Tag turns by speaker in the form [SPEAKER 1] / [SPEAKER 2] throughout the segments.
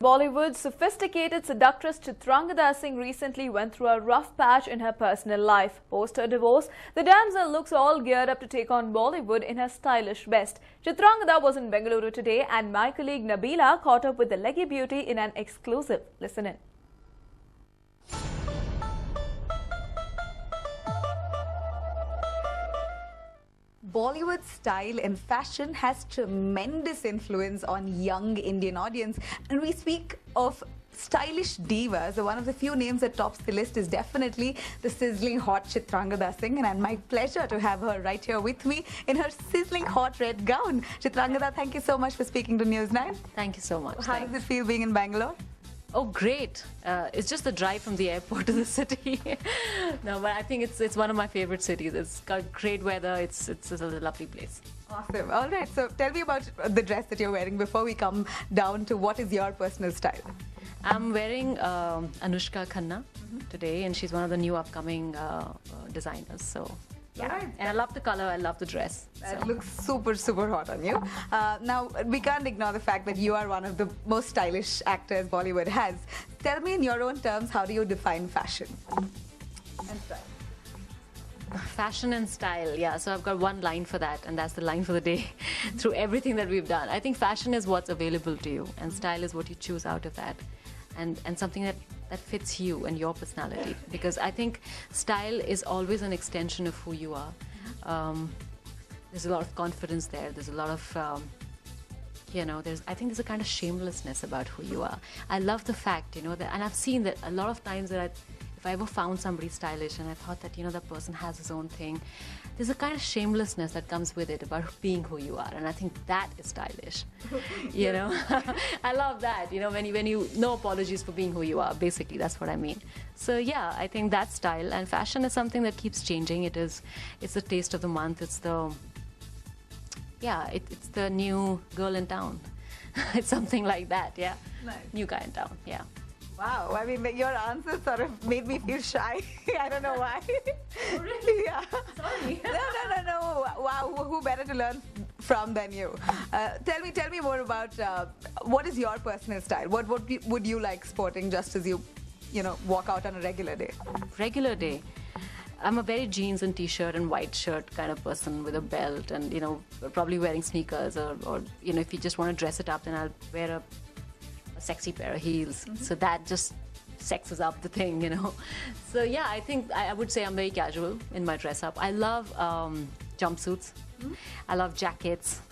[SPEAKER 1] Bollywood's sophisticated seductress Chitrangada Singh recently went through a rough patch in her personal life. Post her divorce, the damsel looks all geared up to take on Bollywood in her stylish best. Chitrangada was in Bengaluru today and my colleague Nabila caught up with the leggy beauty in an exclusive. Listen in.
[SPEAKER 2] Bollywood style and fashion has tremendous influence on young Indian audience, and we speak of stylish divas. One of the few names that tops the list is definitely the sizzling hot Chitrangada Singh, and my pleasure to have her right here with me in her sizzling hot red gown. Chitrangada, thank you so much for speaking to News 9.
[SPEAKER 3] Thank you so much.
[SPEAKER 2] How does it feel being in Bangalore?
[SPEAKER 3] Oh, great. It's just the drive from the airport to the city. No, but I think it's one of my favorite cities. It's got great weather. It's a lovely place.
[SPEAKER 2] Awesome. All right. So tell me about the dress that you're wearing before we come down to what is your personal style.
[SPEAKER 3] I'm wearing Anushka Khanna today, and she's one of the new upcoming designers. So yeah,
[SPEAKER 2] Right.
[SPEAKER 3] and I love the color. I love the dress.
[SPEAKER 2] That looks super, super hot on you. Now, we can't ignore the fact that you are one of the most stylish actors Bollywood has. Tell me in your own terms, how do you define fashion and style?
[SPEAKER 3] Fashion and style, yeah. So I've got one line for that, and that's the line for the day through everything that we've done. I think fashion is what's available to you, and style is what you choose out of that, and something that fits you and your personality. Because I think style is always an extension of who you are. There's a lot of confidence there. There's a lot of I think there's a kind of shamelessness about who you are. I love the fact, that, and I've seen that a lot of times that if I ever found somebody stylish and I thought that, that person has his own thing, there's a kind of shamelessness that comes with it about being who you are. And I think that is stylish, I love that, when you no apologies for being who you are, basically, that's what I mean. So yeah, I think that's style, and fashion is something that keeps changing. It's the taste of the month. It's the new girl in town. It's something like that, yeah.
[SPEAKER 2] Nice.
[SPEAKER 3] New guy in town, yeah.
[SPEAKER 2] Wow, I mean, your answers sort of made me feel shy. I don't know why.
[SPEAKER 3] Oh, really?
[SPEAKER 2] Yeah.
[SPEAKER 3] Sorry.
[SPEAKER 2] No. Wow, who better to learn from than you? Tell me more about what is your personal style? What would you like sporting just as you walk out on a regular day?
[SPEAKER 3] Regular day. I'm a very jeans and t-shirt and white shirt kind of person with a belt, and probably wearing sneakers, or if you just want to dress it up, then I'll wear a sexy pair of heels. So that just sexes up the thing, So yeah, I think I would say I'm very casual in my dress up. I love jumpsuits. I love jackets.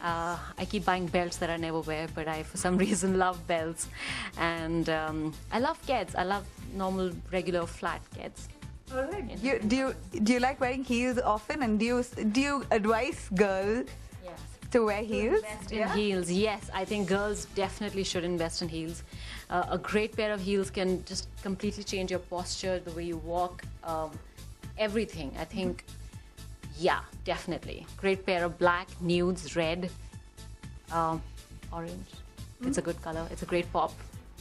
[SPEAKER 3] I keep buying belts that I never wear, but I for some reason love belts. And I love keds. I love normal, regular, flat keds.
[SPEAKER 2] All right. Do you like wearing heels often, and do you advise girls to wear heels?
[SPEAKER 3] Invest in heels, yes. I think girls definitely should invest in heels. A great pair of heels can just completely change your posture, the way you walk, everything. I think, yeah, definitely. Great pair of black, nudes, red, orange. It's a good color. It's a great pop.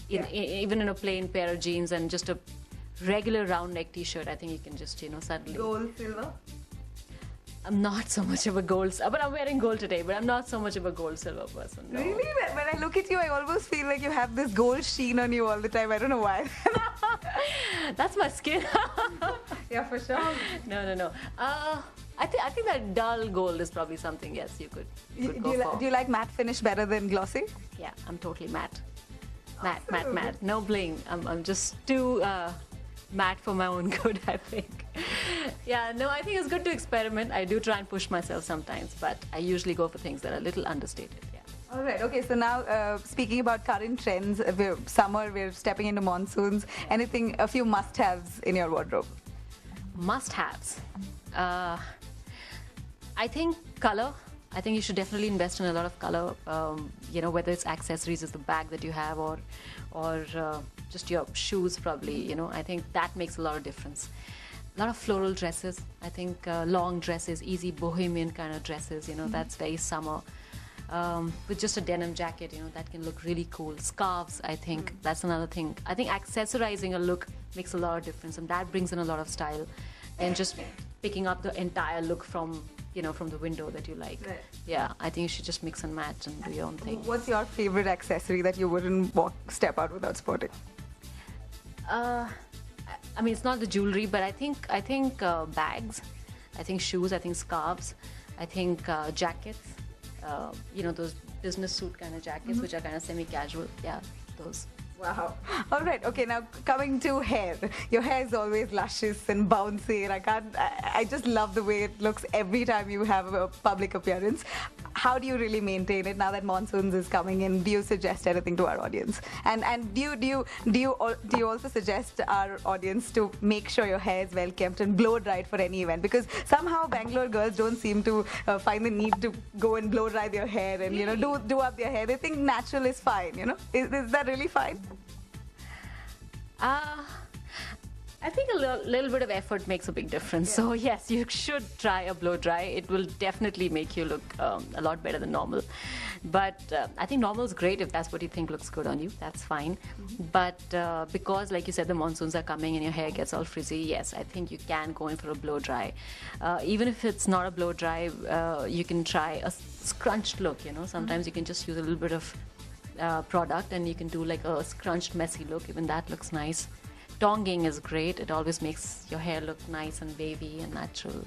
[SPEAKER 3] Even in a plain pair of jeans and just a regular round neck t-shirt, I think you can just, suddenly.
[SPEAKER 2] Gold, silver?
[SPEAKER 3] I'm not so much of a gold, but I'm wearing gold today, but I'm not so much of a gold silver person. No.
[SPEAKER 2] Really? When I look at you, I almost feel like you have this gold sheen on you all the time. I don't know why.
[SPEAKER 3] That's my skin.
[SPEAKER 2] Yeah, for sure.
[SPEAKER 3] No. I think that dull gold is probably something, yes, you could go for.
[SPEAKER 2] Do you like matte finish better than glossy?
[SPEAKER 3] Yeah, I'm totally matte. Matte. No bling. I'm just too matte for my own good, I think. Yeah, no, I think it's good to experiment. I do try and push myself sometimes, but I usually go for things that are a little understated. Yeah.
[SPEAKER 2] All right. Okay. So now, speaking about current trends, we're stepping into monsoons. A few must-haves in your wardrobe?
[SPEAKER 3] Must-haves. I think color. I think you should definitely invest in a lot of color. Whether it's accessories, as the bag that you have, or just your shoes, probably. I think that makes a lot of difference. A lot of floral dresses. I think long dresses, easy bohemian kind of dresses. That's very summer. With just a denim jacket, that can look really cool. Scarves, I think that's another thing. I think accessorizing a look makes a lot of difference, and that brings in a lot of style. And just picking up the entire look from from the window that you like.
[SPEAKER 2] Right.
[SPEAKER 3] Yeah, I think you should just mix and match and do your own thing.
[SPEAKER 2] What's your favorite accessory that you wouldn't step out without sporting?
[SPEAKER 3] I mean, it's not the jewelry, but I think bags, I think shoes, I think scarves, I think jackets. Those business suit kind of jackets, which are kind of semi-casual. Yeah, those.
[SPEAKER 2] Wow. All right. Okay. Now coming to hair. Your hair is always luscious and bouncy, and I just love the way it looks every time you have a public appearance. How do you really maintain it now that monsoons is coming in? Do you suggest anything to our audience? And do you also suggest our audience to make sure your hair is well kept and blow dried for any event? Because somehow Bangalore girls don't seem to find the need to go and blow dry their hair and do up their hair. They think natural is fine. Is that really fine?
[SPEAKER 3] I think a little bit of effort makes a big difference. So yes, you should try a blow dry. It will definitely make you look a lot better than normal. But I think normal is great if that's what you think looks good on you. That's fine. But because, like you said, the monsoons are coming and your hair gets all frizzy, yes, I think you can go in for a blow dry. Even if it's not a blow dry, you can try a scrunched look. Sometimes you can just use a little bit of product and you can do like a scrunched messy look. Even that looks nice. Tonging is great. It always makes your hair look nice and wavy and natural.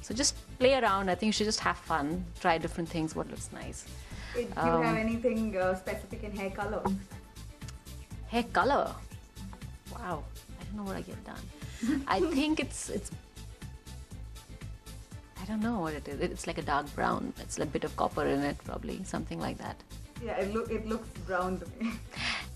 [SPEAKER 3] So just play around. I think you should just have fun. Try different things, what looks nice.
[SPEAKER 2] Do you have anything specific in hair color?
[SPEAKER 3] Hair color? Wow. I don't know what I get done. I think it's I don't know what it is. It's like a dark brown. It's a bit of copper in it, probably. Something like that.
[SPEAKER 2] Yeah, it looks brown to me.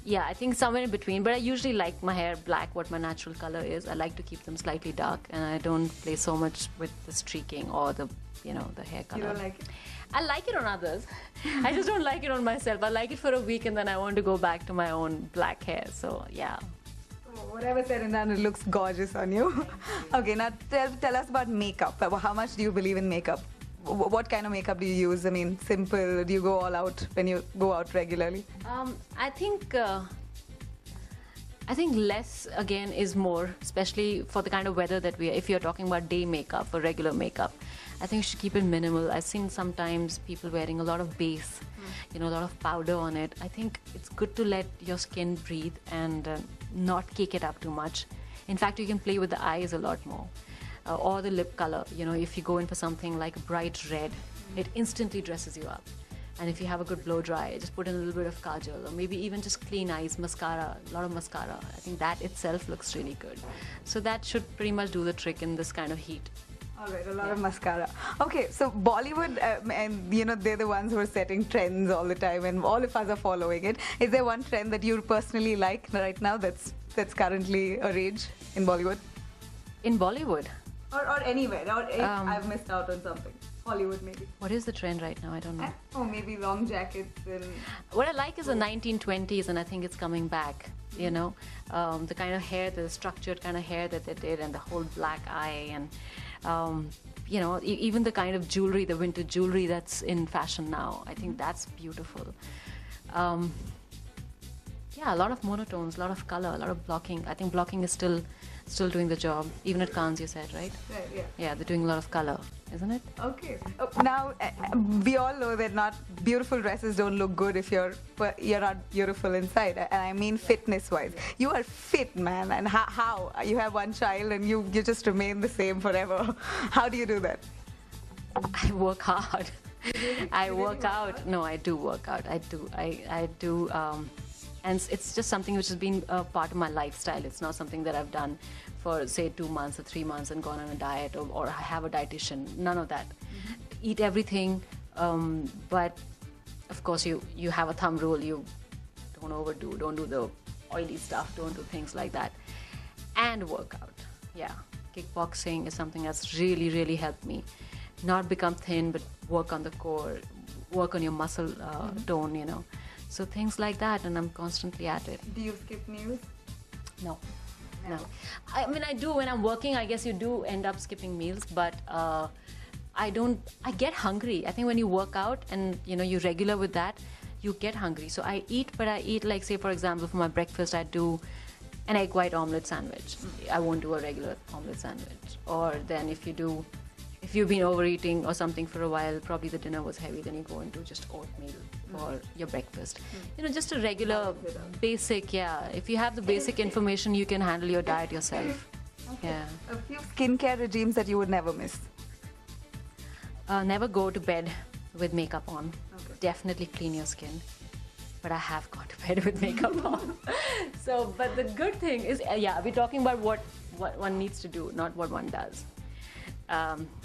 [SPEAKER 3] Yeah, I think somewhere in between. But I usually like my hair black, what my natural color is. I like to keep them slightly dark, and I don't play so much with the streaking or the hair color.
[SPEAKER 2] You don't like it?
[SPEAKER 3] I like it on others. I just don't like it on myself. I like it for a week, and then I want to go back to my own black hair. So yeah.
[SPEAKER 2] Whatever said and done, it looks gorgeous on you. Okay, now tell us about makeup. How much do you believe in makeup? What kind of makeup do you use? I mean, simple? Do you go all out when you go out regularly?
[SPEAKER 3] I think less again is more, especially for the kind of weather that if you're talking about day makeup or regular makeup. I think you should keep it minimal. I've seen sometimes people wearing a lot of base, a lot of powder on it. I think it's good to let your skin breathe and not cake it up too much. In fact, you can play with the eyes a lot more. Or the lip color. If you go in for something like a bright red, it instantly dresses you up. And if you have a good blow dry, just put in a little bit of kajal, or maybe even just clean eyes, mascara, a lot of mascara. I think that itself looks really good. So that should pretty much do the trick in this kind of heat.
[SPEAKER 2] All right, a lot of mascara. Okay, so Bollywood, and they're the ones who are setting trends all the time, and all of us are following it. Is there one trend that you personally like right now that's currently a rage in Bollywood?
[SPEAKER 3] In Bollywood?
[SPEAKER 2] Or anywhere, or if I've missed out on something. Hollywood, maybe.
[SPEAKER 3] What is the trend right now? I don't know.
[SPEAKER 2] Oh, maybe long jackets and...
[SPEAKER 3] What I like is the 1920s, and I think it's coming back, the kind of hair, the structured kind of hair that they did, and the whole black eye, and, even the kind of jewelry, the vintage jewelry that's in fashion now. I think that's beautiful. A lot of monotones, a lot of color, a lot of blocking. I think blocking is still doing the job, even at Cannes, you said, right?
[SPEAKER 2] Right, yeah.
[SPEAKER 3] Yeah, they're doing a lot of color, isn't it?
[SPEAKER 2] Okay. Now, we all know that not beautiful dresses don't look good if you're not beautiful inside, and I mean fitness-wise. You are fit, man, and how? You have one child and you just remain the same forever. How do you do that?
[SPEAKER 3] I work hard. I work out. No, I do work out. I do. And it's just something which has been a part of my lifestyle. It's not something that I've done for, say, 2 months or 3 months and gone on a diet or have a dietitian. None of that. Eat everything, but of course you have a thumb rule. You don't overdo. Don't do the oily stuff. Don't do things like that. And work out. Yeah, kickboxing is something that's really, really helped me. Not become thin, but work on the core, work on your muscle tone, So things like that, and I'm constantly at it.
[SPEAKER 2] Do you skip meals?
[SPEAKER 3] No. I mean, I do when I'm working. I guess you do end up skipping meals, but I get hungry. I think when you work out and you're regular with that, you get hungry. So I eat, but I eat like, say, for example, for my breakfast, I do an egg white omelette sandwich. I won't do a regular omelette sandwich. Or then if if you've been overeating or something for a while, probably the dinner was heavy, then you go into just oatmeal for your breakfast. You know, just a regular, basic, yeah. If you have the basic information, you can handle your diet yourself. Yeah.
[SPEAKER 2] A few skincare regimes that you would never miss.
[SPEAKER 3] Never go to bed with makeup on.
[SPEAKER 2] Okay.
[SPEAKER 3] Definitely clean your skin. But I have gone to bed with makeup on. So, but the good thing is, yeah, we're talking about what one needs to do, not what one does.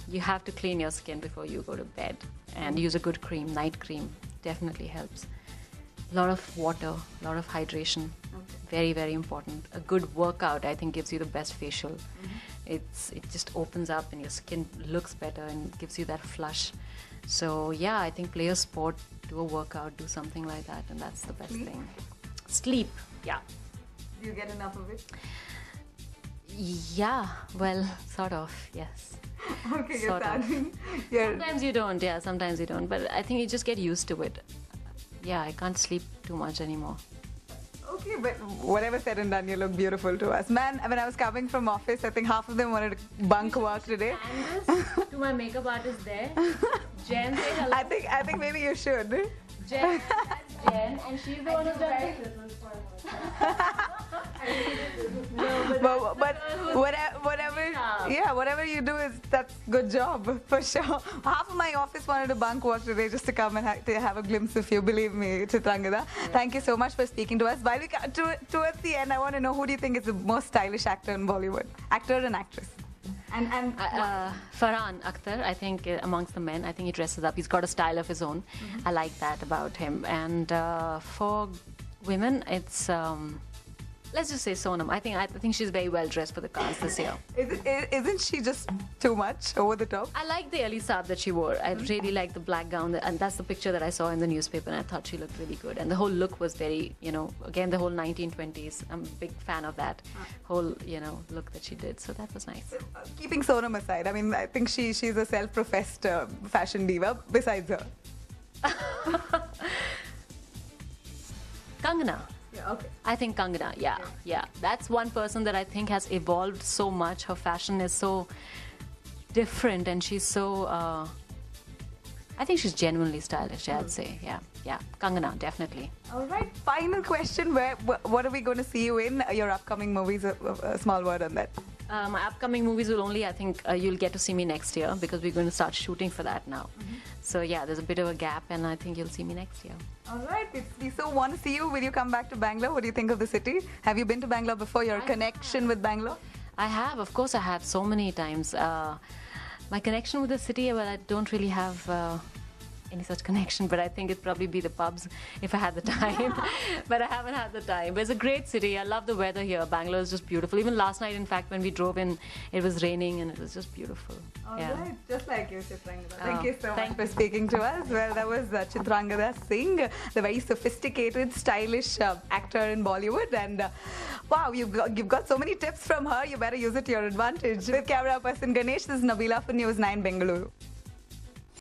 [SPEAKER 3] You have to clean your skin before you go to bed, and use a good cream. Night cream definitely helps. A lot of water, a lot of hydration. Very, very important. A good workout, I think, gives you the best facial. It just opens up and your skin looks better and gives you that flush. So yeah, I think play a sport, do a workout, do something like that, and that's the best thing. Sleep, yeah.
[SPEAKER 2] Do you get enough of it?
[SPEAKER 3] Yeah, well, sort of, yes.
[SPEAKER 2] Okay, you're
[SPEAKER 3] Sort of.
[SPEAKER 2] starting. You're,
[SPEAKER 3] Sometimes you don't, yeah, sometimes you don't. But I think you just get used to it. Yeah, I can't sleep too much anymore.
[SPEAKER 2] okay, but whatever said and done, you look beautiful to us. Man, when I was coming from office, I think half of them wanted to bunk work today.
[SPEAKER 3] Candice, to my makeup artist there. Jen, say hello.
[SPEAKER 2] I think maybe you should.
[SPEAKER 3] Jen, that's Jen, and she's the one who's done it.
[SPEAKER 2] But whatever you do that's good job for sure. Half of my office wanted to bunk work today just to come and to have a glimpse of you. Believe me, Chitrangada. Thank you so much for speaking to us. While we come towards the end, I want to know, who do you think is the most stylish actor in Bollywood? Actor and actress? And
[SPEAKER 3] Farhan Akhtar, I think, amongst the men, I think he dresses up. He's got a style of his own. I like that about him. And for women, it's let's just say Sonam. I think she's very well dressed for the cast this year.
[SPEAKER 2] isn't she just too much over the top?
[SPEAKER 3] I like the Ali Saab that she wore. I really like the black gown, and that's the picture that I saw in the newspaper, and I thought she looked really good. And the whole look was very, again, the whole 1920s. I'm a big fan of that whole, look that she did. So that was nice.
[SPEAKER 2] Keeping Sonam aside, I mean, I think she's a self-professed fashion diva. Besides her,
[SPEAKER 3] Kangana.
[SPEAKER 2] yeah, okay.
[SPEAKER 3] I think Kangana, yeah. That's one person that I think has evolved so much. Her fashion is so different, and she's so, I think she's genuinely stylish, I'd say. Yeah. Kangana, definitely.
[SPEAKER 2] All right. Final question: what are we going to see you in? Your upcoming movies? A small word on that.
[SPEAKER 3] My upcoming movies will only, I think, you'll get to see me next year, because we're going to start shooting for that now. So yeah, there's a bit of a gap, and I think you'll see me next year.
[SPEAKER 2] All right. We so want to see you. Will you come back to Bangalore? What do you think of the city? Have you been to Bangalore before? Your connection with Bangalore?
[SPEAKER 3] I have, of course I have, so many times. My connection with the city, well, I don't really have any such connection, but I think it'd probably be the pubs if I had the time. But I haven't had the time. But it's a great city. I love the weather here. Bangalore is just beautiful. Even last night, in fact, when we drove in, it was raining and it was just beautiful.
[SPEAKER 2] All right, just like you, Chitrangada. Thank you so much for speaking to us. Well, that was Chitrangada Singh, the very sophisticated, stylish actor in Bollywood. And wow, you've got so many tips from her. You better use it to your advantage. With camera person Ganesh, this is Nabila for News 9 Bengaluru.